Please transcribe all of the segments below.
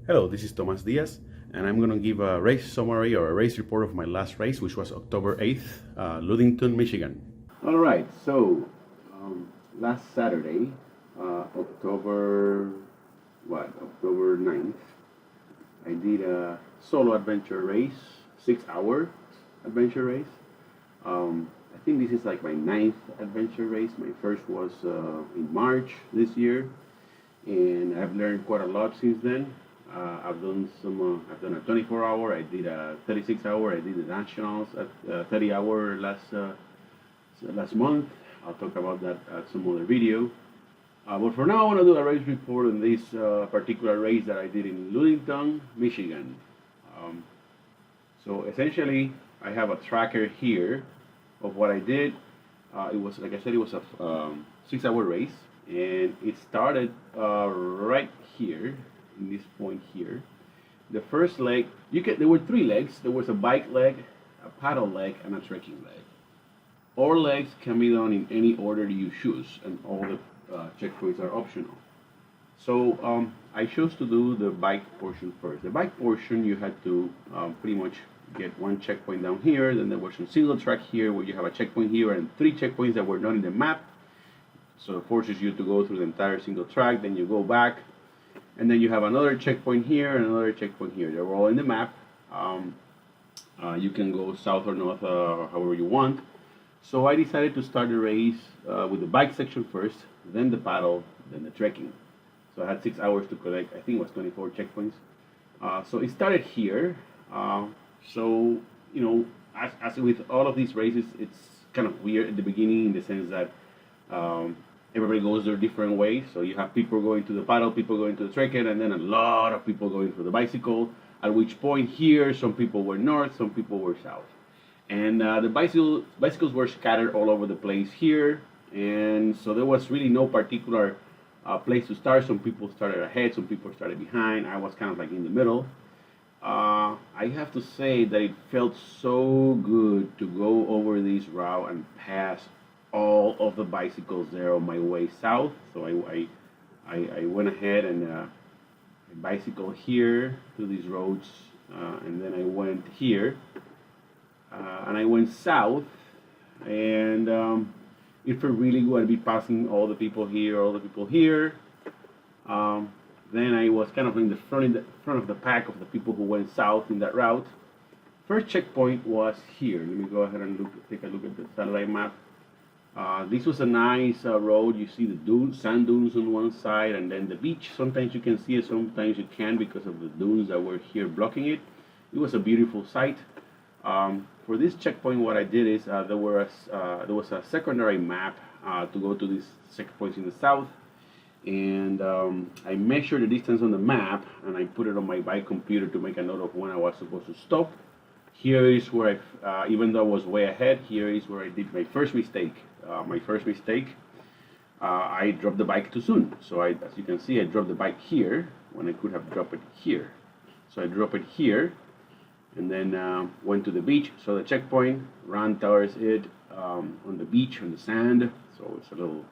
Hello, this is Tomas Diaz, and I'm going to give a race summary or a race report of my last race, which was October 8th, Ludington, Michigan. All right, so last Saturday, October 9th, I did a solo adventure race, 6 hour adventure race. I think this is like my ninth adventure race. My first was in March this year, and I've learned quite a lot since then. I've done I've done a 24 hour. I did a 36 hour. I did the nationals at 30 hour last month. I'll talk about that at some other video. But for now, I want to do a race report on this particular race that I did in Ludington, Michigan. Um, so essentially, I have a tracker here of what I did. It was, like I said, it was a 6 hour race, and it started right here, in this point here. The first leg, there were three legs. There was a bike leg, a paddle leg, and a trekking leg. All legs can be done in any order you choose, and all the checkpoints are optional. So I chose to do the bike portion first. The bike portion, you had to pretty much get one checkpoint down here. Then there was some single track here where you have a checkpoint here and three checkpoints that were not in the map. So it forces you to go through the entire single track. Then you go back, and then you have another checkpoint here and another checkpoint here. They're all in the map. You can go south or north, however you want. So I decided to start the race with the bike section first, then the paddle, then the trekking. So I had 6 hours to collect, I think it was 24 checkpoints. So it started here. So, you know, as with all of these races, it's kind of weird at the beginning in the sense that everybody goes their different ways. So you have people going to the paddle, people going to the trekking, and then a lot of people going for the bicycle. At which point here, some people were north, some people were south. And the bicycles were scattered all over the place here. And so there was really no particular place to start. Some people started ahead, some people started behind. I was kind of like in the middle. I have to say that it felt so good to go over this route and pass all of the bicycles there on my way south. So I went ahead and I bicycled here through these roads, and then I went here, and I went south, and it felt really good to be passing all the people here, all the people here. Then I was kind of in the front of the pack of the people who went south in that route. First checkpoint was here. Let me go ahead and take a look at the satellite map. This was a nice road. You see the sand dunes on one side, and then the beach. Sometimes you can see it, sometimes you can't because of the dunes that were here blocking it. It was a beautiful sight. For this checkpoint, what I did is there was a secondary map to go to these checkpoints in the south. And I measured the distance on the map, and I put it on my bike computer to make a note of when I was supposed to stop. Here is where even though I was way ahead, here is where I did my first mistake. I dropped the bike too soon. So as you can see, I dropped the bike here when I could have dropped it here. So I dropped it here, and then went to the beach. So the checkpoint, ran towards it on the beach, on the sand. So it's a little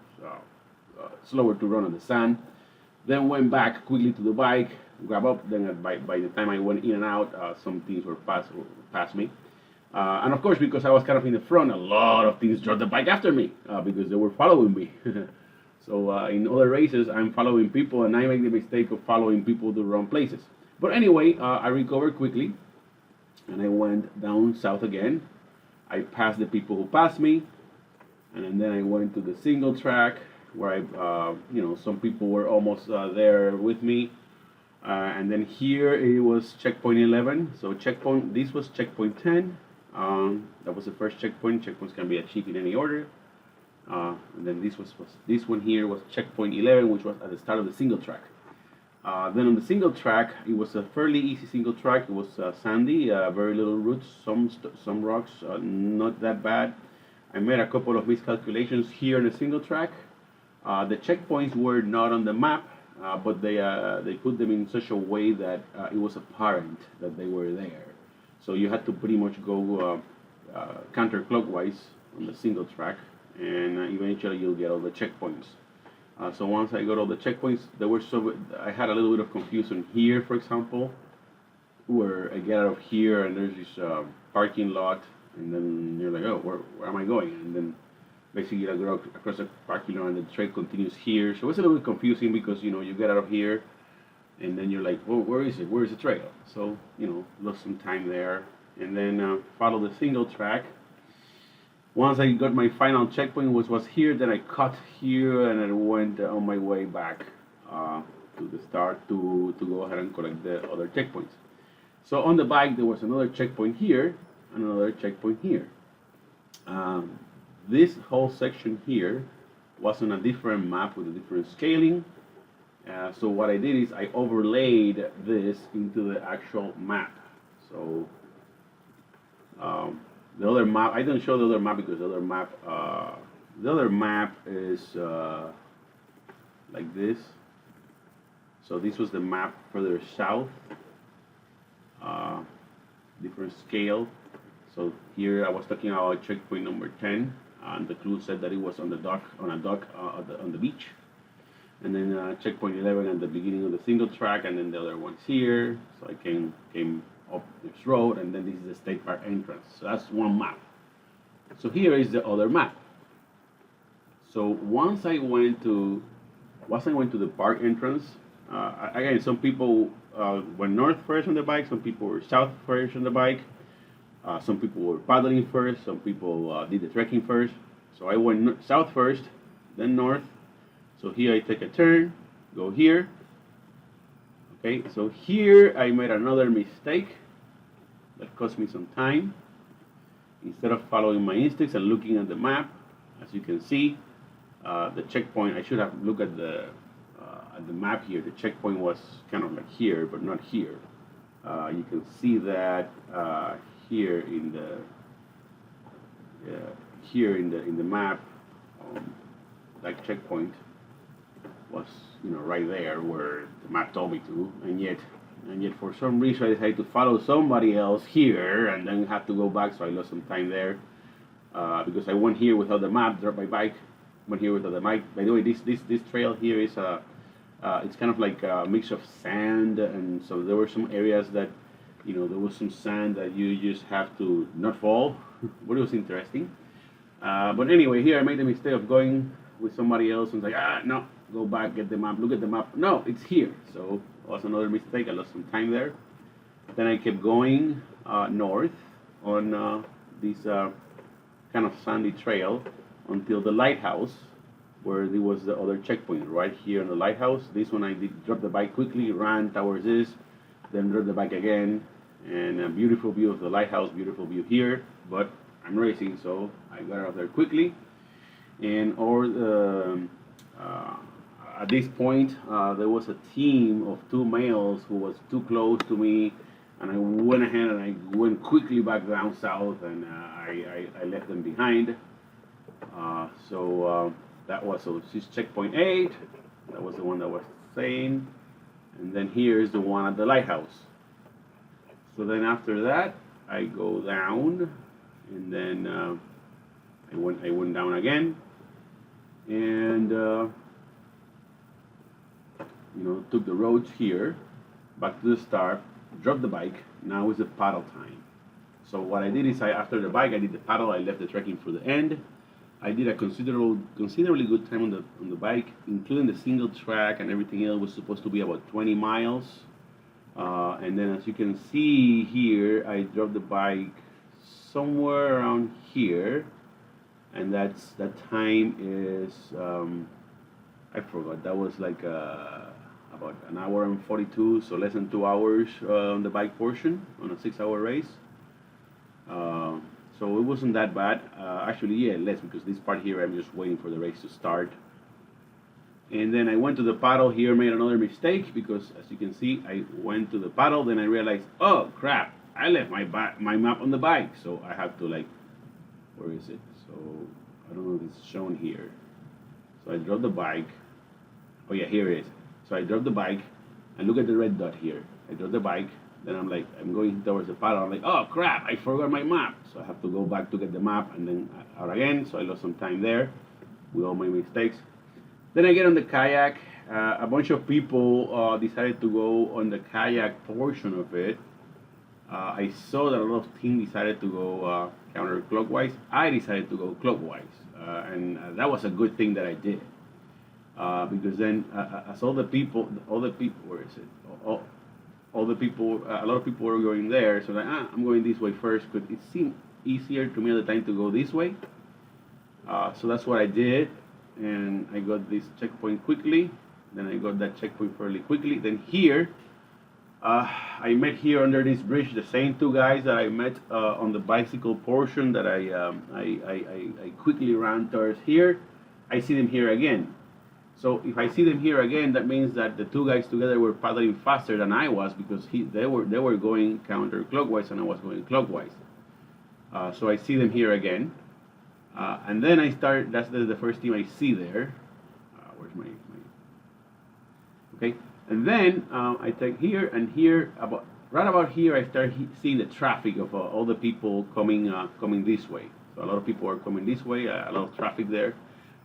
slower to run on the sand. Then went back quickly to the bike, grab up. Then by the time I went in and out, some things were past me. And of course, because I was kind of in the front, a lot of things dropped the bike after me because they were following me. So in other races, I'm following people, and I make the mistake of following people to the wrong places. But anyway, I recovered quickly, and I went down south again. I passed the people who passed me, and then I went to the single track where some people were almost there with me. And then here it was checkpoint 11. So this was checkpoint 10. That was the first checkpoint. Checkpoints can be achieved in any order. And then this one here was checkpoint 11, which was at the start of the single track. Then on the single track, it was a fairly easy single track. It was sandy, very little roots, some rocks, not that bad. I made a couple of miscalculations here on the single track. The checkpoints were not on the map, but they put them in such a way that it was apparent that they were there. So you had to pretty much go counterclockwise on the single track, and eventually you'll get all the checkpoints. So once I got all the checkpoints, I had a little bit of confusion here, for example, where I get out of here and there's this parking lot, and then you're like, oh, where am I going? And then basically you go across the parking lot and the trail continues here. So it's a little bit confusing because you get out of here and then you're like, well, where is it? Where is the trail? So lost some time there, and then follow the single track. Once I got my final checkpoint, which was here, then I cut here and I went on my way back to the start to go ahead and collect the other checkpoints. So on the bike, there was another checkpoint here and another checkpoint here. This whole section here was on a different map with a different scaling. So what I did is I overlaid this into the actual map. So the other map, I don't show the other map because the other map is like this. So this was the map further south, different scale. So here I was talking about checkpoint number 10, and the clue said that it was on a dock on the beach. And then checkpoint 11 at the beginning of the single track, and then the other one's here. So I came up this road, and then this is the state park entrance. So that's one map. So here is the other map. So once I went to the park entrance, again, some people went north first on the bike, some people were south first on the bike, some people were paddling first, some people did the trekking first. So I went south first, then north. So here I take a turn, go here. Okay, so here I made another mistake that cost me some time. Instead of following my instincts and looking at the map, as you can see, the checkpoint, I should have looked at the map here. The checkpoint was kind of like here, but not here. You can see that here in the map, that checkpoint was right there where the map told me to, and yet for some reason I decided to follow somebody else here and then have to go back, so I lost some time there because I went here without the map, dropped my bike, went here without the bike. By the way, this trail here is it's kind of like a mix of sand, and so there were some areas that there was some sand that you just have to not fall, but it was interesting. But anyway, here I made the mistake of going with somebody else and like, no, go back, get the map, look at the map. No, it's here. So it was another mistake. I lost some time there. Then I kept going north on this kind of sandy trail until the lighthouse, where there was the other checkpoint right here on the lighthouse. This one I did drop the bike quickly, ran towards this, then drop the bike again, and a beautiful view of the lighthouse, beautiful view here. But I'm racing, so I got out there quickly. And at this point, there was a team of two males who was too close to me, and I went ahead and I went quickly back down south, and I left them behind. So this is checkpoint 8. That was the one that was saying, and then here is the one at the lighthouse. So then after that, I go down, and then I went down again, and took the roads here, back to the start, dropped the bike. Now is the paddle time. So what I did is after the bike, I did the paddle. I left the trekking for the end. I did a considerably good time on the bike, including the single track and everything else was supposed to be about 20 miles. And then as you can see here, I dropped the bike somewhere around here, and that time is I forgot. That was like about an hour and 42, so less than 2 hours on the bike portion on a 6-hour race. So it wasn't that bad. Actually, yeah, less, because this part here I'm just waiting for the race to start. And then I went to the paddle here, made another mistake, because as you can see, I went to the paddle, then I realized, oh crap, I left my map on the bike, so I have to where is it? So I don't know if it's shown here. So I dropped the bike. Oh yeah, here it is. So I dropped the bike, and look at the red dot here. I dropped the bike, then I'm going towards the paddle. I'm like, oh crap, I forgot my map. So I have to go back to get the map, and then out again. So I lost some time there with all my mistakes. Then I get on the kayak. A bunch of people decided to go on the kayak portion of it. I saw that a lot of teams decided to go counterclockwise. I decided to go clockwise, and that was a good thing that I did, because then as all the people, where is it? All the people, a lot of people were going there, so like, I'm going this way first because it seemed easier to me at the time to go this way. So that's what I did, and I got this checkpoint quickly. Then I got that checkpoint fairly quickly. Then here, I met here under this bridge the same two guys that I met on the bicycle portion that I quickly ran towards here. I see them here again. So if I see them here again, that means that the two guys together were paddling faster than I was, because they were going counterclockwise and I was going clockwise. So I see them here again, and then I start. That's the first team I see there. Where's my okay? And then I take here and here, right about here, I start seeing the traffic of all the people coming this way. So a lot of people are coming this way. A lot of traffic there.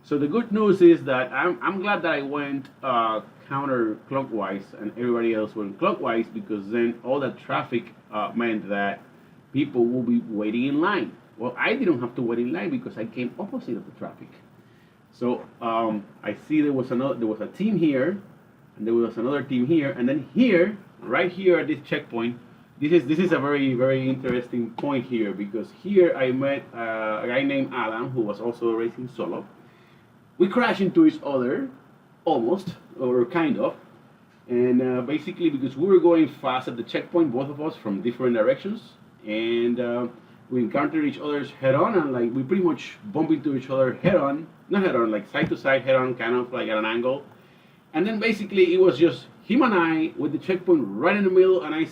So the good news is that I'm glad that I went counterclockwise and everybody else went clockwise, because then all that traffic meant that people will be waiting in line. Well, I didn't have to wait in line because I came opposite of the traffic. So I see there was a team here, and there was another team here, and then here, right here at this checkpoint, this is a very, very interesting point here, because here I met a guy named Adam who was also racing solo. We crashed into each other, almost, or kind of, and basically because we were going fast at the checkpoint, both of us from different directions, and we encountered each other's head on, and like we pretty much bumped into each other head on, not head on, like side to side, head on, kind of like at an angle. And then basically it was just him and I with the checkpoint right in the middle, and I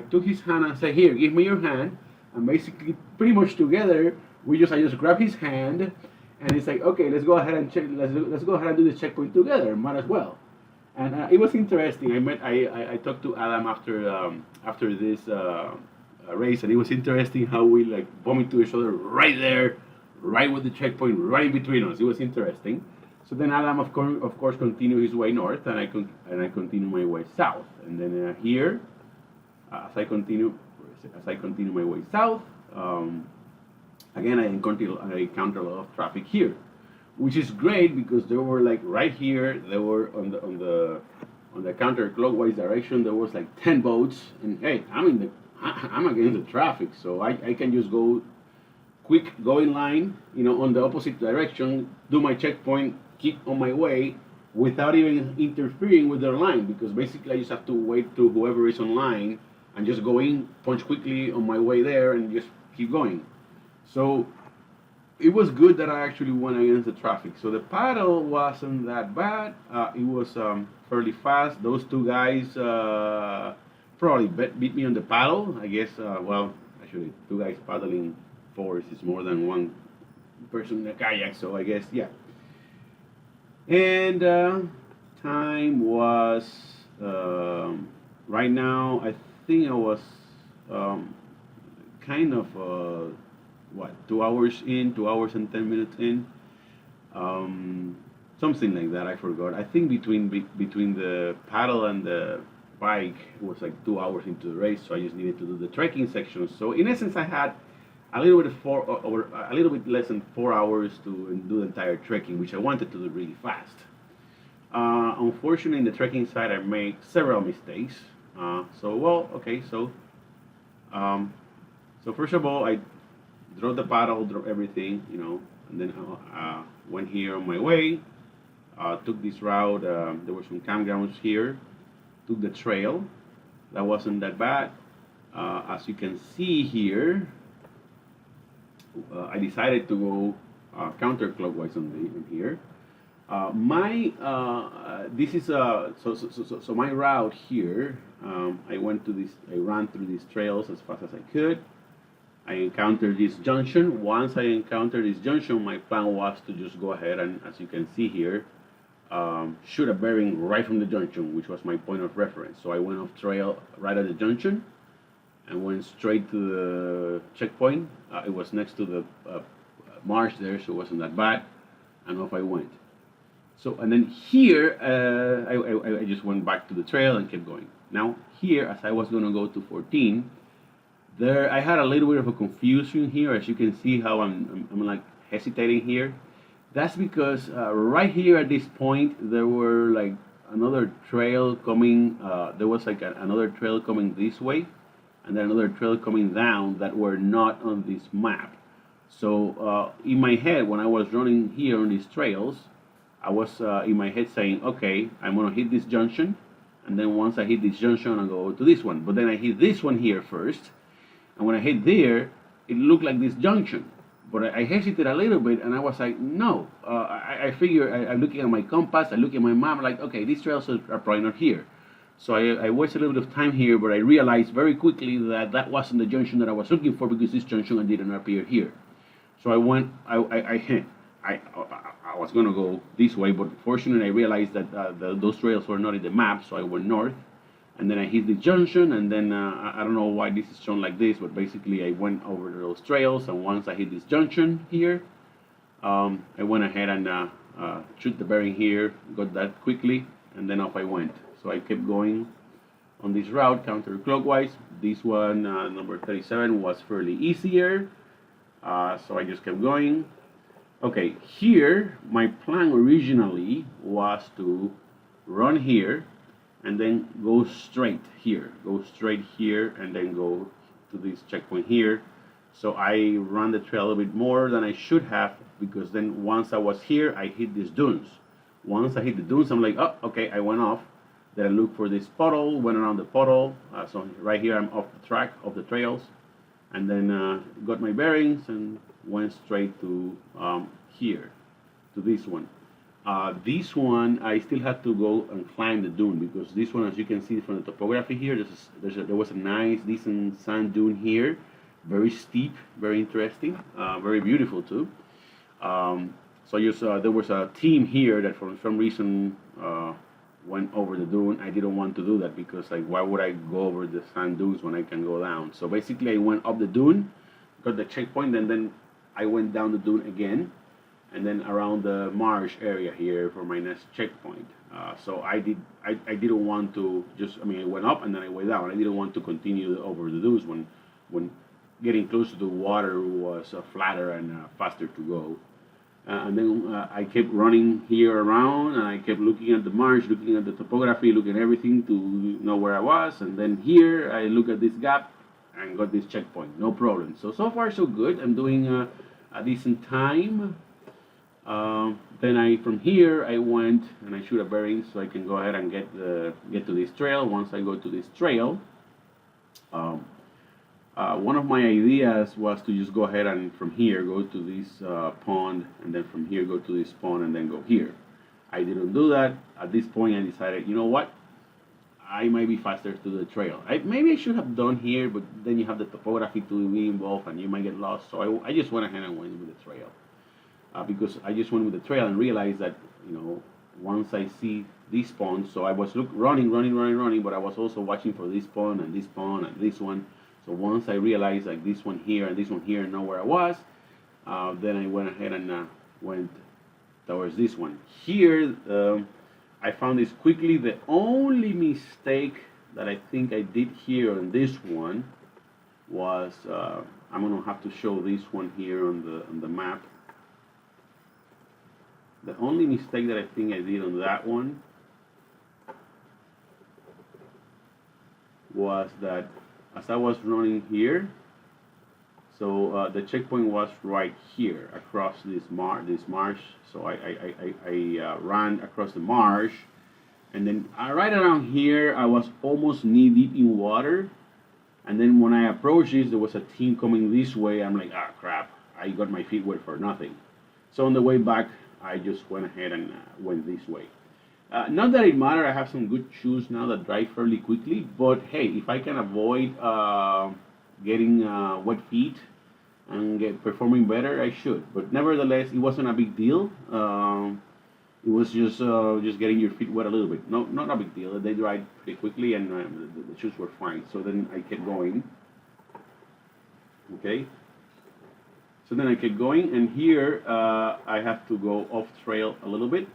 took his hand and said, "Here, give me your hand," and basically pretty much together I just grabbed his hand. And it's like, okay, let's go ahead and let's go ahead and do this checkpoint together. Might as well. And it was interesting. I talked to Adam after this race, and it was interesting how we like bumped into each other right there, right with the checkpoint right in between us. It was interesting. So then Adam of course continued his way north, and I continue my way south. And then here, as I continue my way south. Again, I encountered a lot of traffic here, which is great because they were like right here. They were on the counterclockwise direction. There was like 10 boats, and hey, I'm against the traffic, so I can just go in line, on the opposite direction, do my checkpoint, keep on my way without even interfering with their line, because basically I just have to wait till whoever is online and just go in, punch quickly on my way there, and just keep going. So it was good that I actually went against the traffic. So the paddle wasn't that bad. It was fairly fast. Those two guys probably beat me on the paddle. I guess, actually, two guys paddling fours is more than one person in a kayak. So I guess, yeah. And time was, right now, I think I was kind of... 2 hours in, 2 hours and 10 minutes in, something like that. I forgot. I think between the paddle and the bike it was like 2 hours into the race, so I just needed to do the trekking section. So in essence, I had a little bit less than 4 hours to do the entire trekking, which I wanted to do really fast. Unfortunately, in the trekking side, I made several mistakes. So first of all, I drop the paddle, drop everything, and then went here on my way. Took this route. There were some campgrounds here. Took the trail. That wasn't that bad. As you can see here, I decided to go counterclockwise on here. This is so my route here. I ran through these trails as fast as I could. I encountered this junction. Once I encountered this junction, my plan was to just go ahead and, as you can see here, shoot a bearing right from the junction, which was my point of reference. So I went off trail right at the junction and went straight to the checkpoint. It was next to the marsh there, so it wasn't that bad, and off I went. So, and then here, I just went back to the trail and kept going. Now, here, as I was going to go to 14, there I had a little bit of a confusion here. As you can see how I'm like hesitating here. That's because right here at this point, there were like another trail coming, there was like another trail coming this way, and then another trail coming down that were not on this map. So in my head, when I was running here on these trails, I was in my head saying, okay, I'm gonna hit this junction, and then once I hit this junction, I'll go to this one. But then I hit this one here first, and when I hit there, it looked like this junction. But I hesitated a little bit, and I was like, no. I figure, I'm looking at my compass, I look at my map, like, okay, these trails are probably not here. So I wasted a little bit of time here, but I realized very quickly that that wasn't the junction that I was looking for, because this junction didn't appear here. So I went, I was going to go this way, but fortunately I realized that those trails were not in the map, so I went north. And then I hit the junction, and then I don't know why this is shown like this, but basically I went over those trails, and once I hit this junction here, I went ahead and shoot the bearing here, got that quickly, and then off I went. So I kept going on this route counterclockwise. This one, number 37, was fairly easier, so I just kept going. Okay, here my plan originally was to run here, and then go straight here, and then go to this checkpoint here. So I ran the trail a little bit more than I should have, because then once I was here, I hit these dunes. Once I hit the dunes, I'm like, oh, okay, I went off. Then I looked for this puddle, went around the puddle. So right here, I'm off the track of the trails, and then got my bearings and went straight to here, to this one. This one, I still had to go and climb the dune, because this one, as you can see from the topography here, there was a nice, decent sand dune here, very steep, very interesting, very beautiful too. So there was a team here that for some reason went over the dune. I didn't want to do that, because like, why would I go over the sand dunes when I can go down? So basically I went up the dune, got the checkpoint, and then I went down the dune again, and then around the marsh area here for my next checkpoint. So I didn't want to I went up and then I went down. I didn't want to continue over the dunes when getting close to the water was flatter and faster to go. And then I kept running here around, and I kept looking at the marsh, looking at the topography, looking at everything to know where I was. And then here I look at this gap and got this checkpoint, no problem. So far so good. I'm doing a decent time. Then from here I went and I shoot a bearing so I can go ahead and get to this trail. Once I go to this trail, one of my ideas was to just go ahead and from here go to this pond, and then from here go to this pond, and then go here. I didn't do that. At this point I decided, you know what, I might be faster to the trail. Maybe I should have done here, but then you have the topography to be involved and you might get lost. So I just went ahead and went with the trail. Because I just went with the trail and realized that, once I see this pond, so I was running, but I was also watching for this pond and this pond and this one. So once I realized like this one here and this one here and know where I was, then I went ahead and went towards this one. Here, I found this quickly. The only mistake that I think I did here on this one was, I'm gonna have to show this one here on the map. The only mistake that I think I did on that one was that as I was running here, so the checkpoint was right here across this marsh. So I ran across the marsh, and then right around here I was almost knee deep in water. And then when I approached this, there was a team coming this way. I'm like, ah, crap! I got my feet wet for nothing. So on the way back, I just went ahead and went this way. Not that it matters, I have some good shoes now that dry fairly quickly, but hey, if I can avoid getting wet feet and performing better, I should. But nevertheless, it wasn't a big deal. It was just getting your feet wet a little bit. No, not a big deal. They dried pretty quickly, and the shoes were fine. So then I kept going. Okay. So then I kept going, and here I have to go off trail a little bit,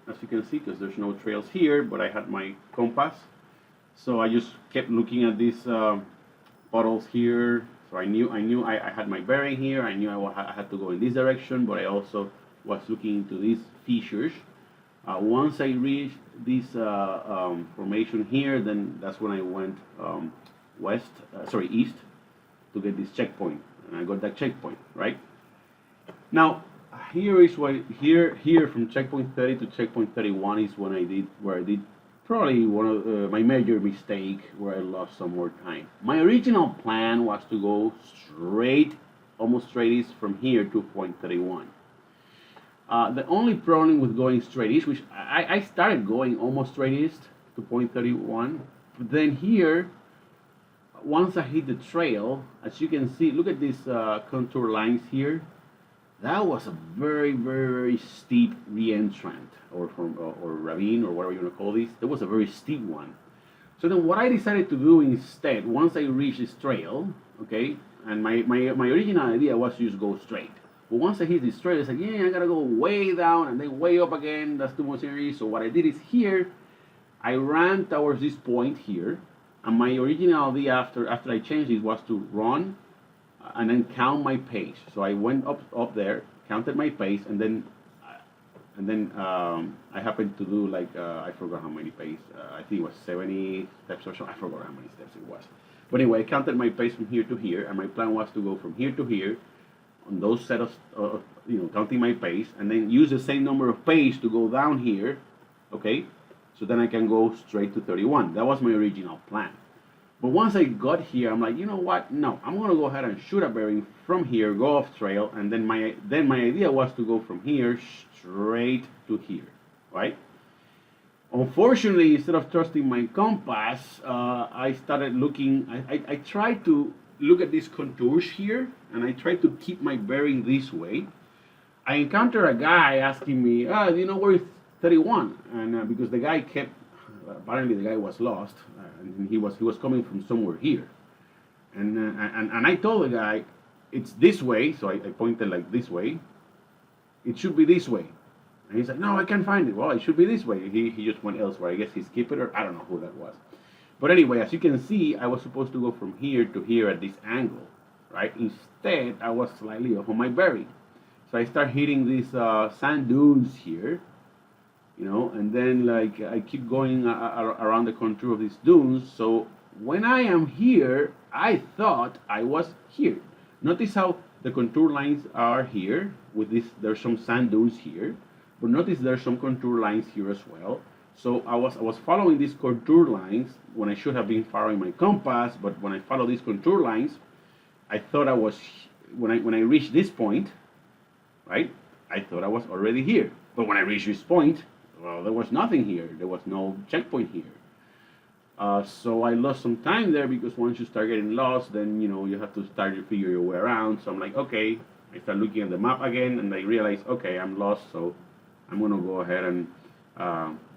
as you can see, because there's no trails here, but I had my compass. So I just kept looking at these puddles here. So I knew I had my bearing here. I knew I had to go in this direction, but I also was looking into these fissures. Once I reached this formation here, then that's when I went east to get this checkpoint, and I got that checkpoint, right? Now, here is what here from checkpoint 30 to checkpoint 31 is when I did probably one of my major mistake where I lost some more time. My original plan was to go straight, almost straight east from here to point 31. The only problem with going straight east, which I started going almost straight east to point 31, but then here, once I hit the trail, as you can see, look at these contour lines here. That was a very, very, very steep re-entrant, or ravine, or whatever you want to call this. That was a very steep one. So then what I decided to do instead, once I reached this trail, okay, and my original idea was to just go straight. But once I hit this trail, it's like, yeah, I gotta go way down and then way up again. That's too much energy. So what I did is here, I ran towards this point here, and my original idea after I changed this was to run and then count my pace. So I went up there, counted my pace, and then I happened to do like I forgot how many pace. I think it was 70 steps or so. I forgot how many steps it was. But anyway, I counted my pace from here to here, and my plan was to go from here to here on those set of counting my pace, and then use the same number of pace to go down here, okay? So then I can go straight to 31. That was my original plan. But once I got here, I'm like, you know what? No, I'm gonna go ahead and shoot a bearing from here, go off trail, and then my idea was to go from here straight to here, right? Unfortunately, instead of trusting my compass, I started looking. I tried to look at these contours here, and I tried to keep my bearing this way. I encountered a guy asking me, do you know where is 31? And because the guy kept, apparently the guy was lost, and he was coming from somewhere here. And I told the guy, it's this way, so I pointed like this way. It should be this way. And he's like, no, I can't find it. Well, it should be this way. He just went elsewhere. I guess he skipped it, or I don't know who that was. But anyway, as you can see, I was supposed to go from here to here at this angle, right? Instead, I was slightly off on my bearing. So I start hitting these sand dunes here, and then like I keep going around the contour of these dunes. So when I am here, I thought I was here. Notice how the contour lines are here with this. There's some sand dunes here, but notice there's some contour lines here as well. So I was following these contour lines when I should have been following my compass. But when I follow these contour lines, I thought I was when I reached this point, right? I thought I was already here. But when I reached this point, well, there was nothing here. There was no checkpoint here. So I lost some time there, because once you start getting lost, then you have to start to figure your way around. So I'm like, okay. I start looking at the map again, and I realize, okay, I'm lost. So I'm gonna go ahead and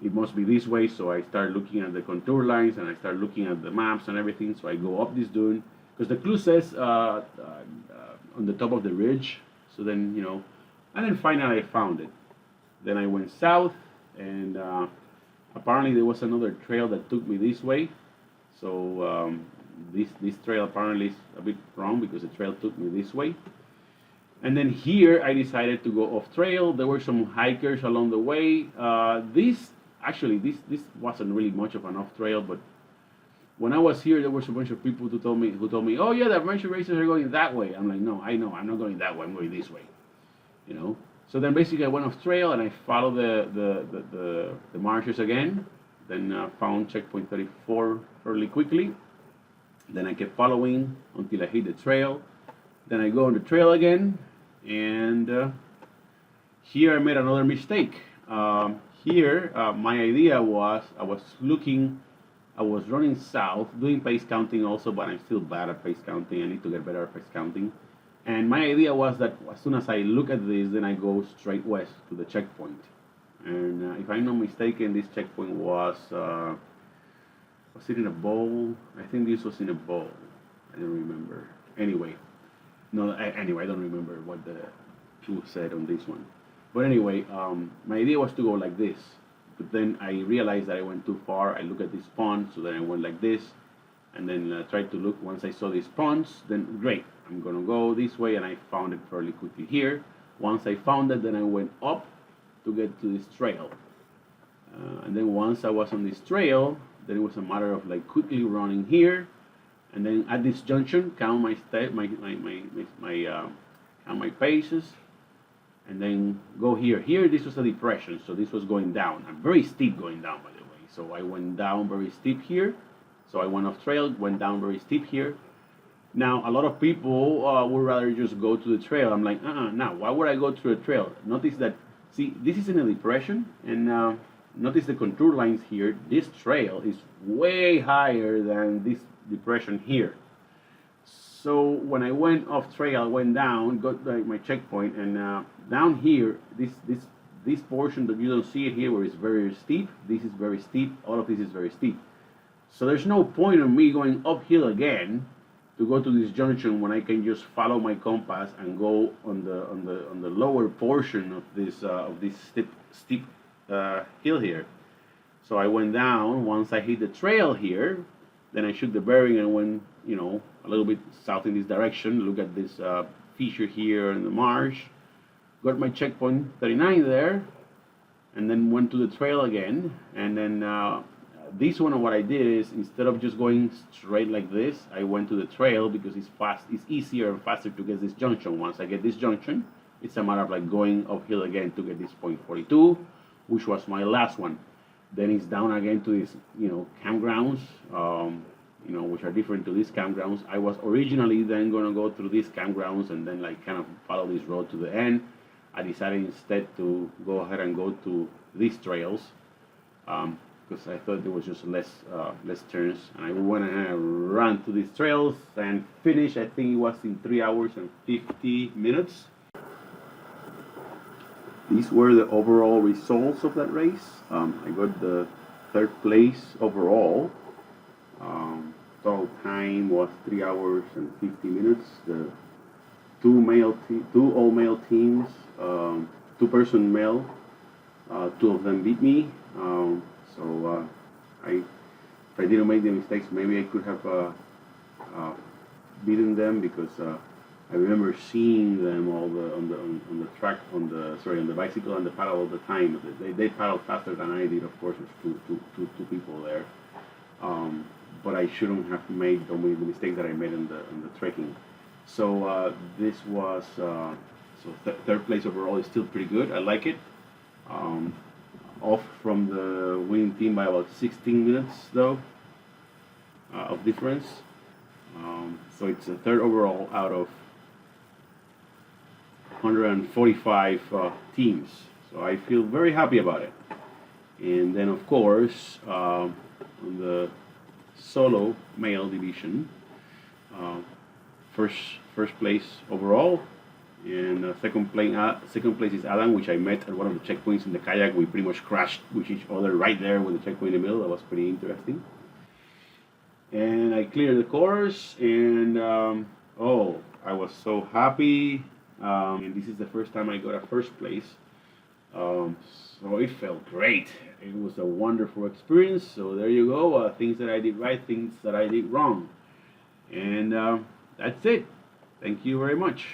it must be this way. So I start looking at the contour lines, and I start looking at the maps and everything. So I go up this dune, because the clue says on the top of the ridge. So then and then finally I found it. Then I went south, and apparently there was another trail that took me this way. So this trail apparently is a bit wrong, because the trail took me this way. And then here I decided to go off trail. There were some hikers along the way. This wasn't really much of an off trail, but when I was here, there was a bunch of people who told me, oh yeah, the adventure racers are going that way. I'm like, no, I know, I'm not going that way. I'm going this way. So then basically I went off trail, and I followed the marshes again. Then found checkpoint 34 fairly quickly. Then I kept following until I hit the trail. Then I go on the trail again, and here I made another mistake. Here my idea was I was running south, doing pace counting also, but I'm still bad at pace counting. I need to get better at pace counting. And my idea was that as soon as I look at this, then I go straight west to the checkpoint. And if I'm not mistaken, this checkpoint was it in a bowl? I think this was in a bowl. I don't remember. Anyway, I don't remember what the clue said on this one. But anyway, my idea was to go like this. but then I realized that I went too far. I looked at this pond, so then I went like this, and then tried to look. Once I saw these ponds, then great, I'm gonna go this way, and I found it fairly quickly here. Once I found it, then I went up to get to this trail, and then once I was on this trail, then it was a matter of like quickly running here, and then at this junction, count my step, count my paces, and then go here. Here, this was a depression, so this was going down, a very steep going down, by the way. So I went down very steep here. So I went off trail, went down very steep here. Now, a lot of people would rather just go to the trail. I'm like, now, why would I go to a trail? Notice that, see, this is in a depression, and notice the contour lines here. This trail is way higher than this depression here. So when I went off trail, I went down, got my checkpoint, and down here, this portion that you don't see it here, where it's very steep. This is very steep. All of this is very steep. So there's no point in me going uphill again to go to this junction when I can just follow my compass and go on the lower portion of this steep hill here. So I went down. Once I hit the trail here, then I shook the bearing and went, a little bit south in this direction. Look at this feature here in the marsh. Got my checkpoint 39 there, and then went to the trail again. And then this one, what I did is, instead of just going straight like this, I went to the trail because it's easier and faster to get this junction. Once I get this junction, it's a matter of like going uphill again to get this point 42, which was my last one. Then it's down again to these, campgrounds, which are different to these campgrounds. I was originally then going to go through these campgrounds and then like kind of follow this road to the end. I decided instead to go ahead and go to these trails because I thought there was just less turns. And I went ahead and ran to these trails and finished, I think it was in 3 hours and 50 minutes. These were the overall results of that race. I got the 3rd place overall. Total time was 3 hours and 50 minutes. The two all-male teams, 2-person male, 2 of them beat me. If I didn't make the mistakes, maybe I could have beaten them because I remember seeing them on the track, on the bicycle and the paddle all the time. They paddled faster than I did. Of course, there's two people there. But I shouldn't have made the mistakes that I made in the trekking. So this was 3rd place overall is still pretty good. I like it. Off from the winning team by about 16 minutes though of difference. So it's a 3rd overall out of 145 teams. So I feel very happy about it. And then of course on the solo male division, first place overall, and second place is Adam, which I met at one of the checkpoints in the kayak. We pretty much crashed with each other right there with the checkpoint in the middle. That was pretty interesting. And I cleared the course, and I was so happy. And this is the first time I got a first place. So it felt great. It was a wonderful experience. So there you go. Things that I did right, things that I did wrong. And that's it. Thank you very much.